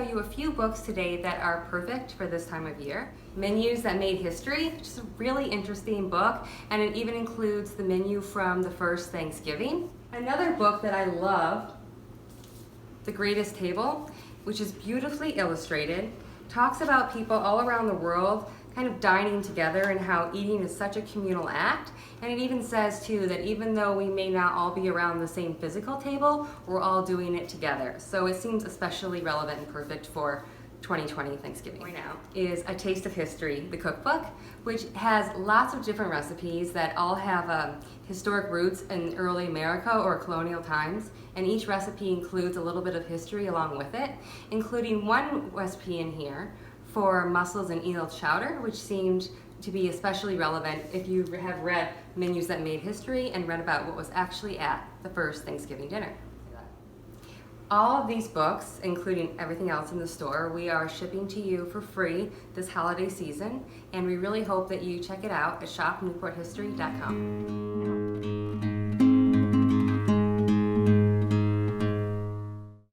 you a few books today that are perfect for this time of year. Menus That Made History, which is a really interesting book, and it even includes the menu from the first Thanksgiving. Another book that I love, The Greatest Table, which is beautifully illustrated, talks about people all around the world kind of dining together and how eating is such a communal act. And it even says too that even though we may not all be around the same physical table, we're all doing it together. So it seems especially relevant and perfect for 2020 Thanksgiving. Right now is A Taste of History, the cookbook, which has lots of different recipes that all have historic roots in early America or colonial times, and each recipe includes a little bit of history along with it, including one recipe in here for mussels and eel chowder, which seemed to be especially relevant if you have read Menus That Made History and read about what was actually at the first Thanksgiving dinner. All of these books, including everything else in the store, we are shipping to you for free this holiday season, and we really hope that you check it out at shopnewporthistory.com.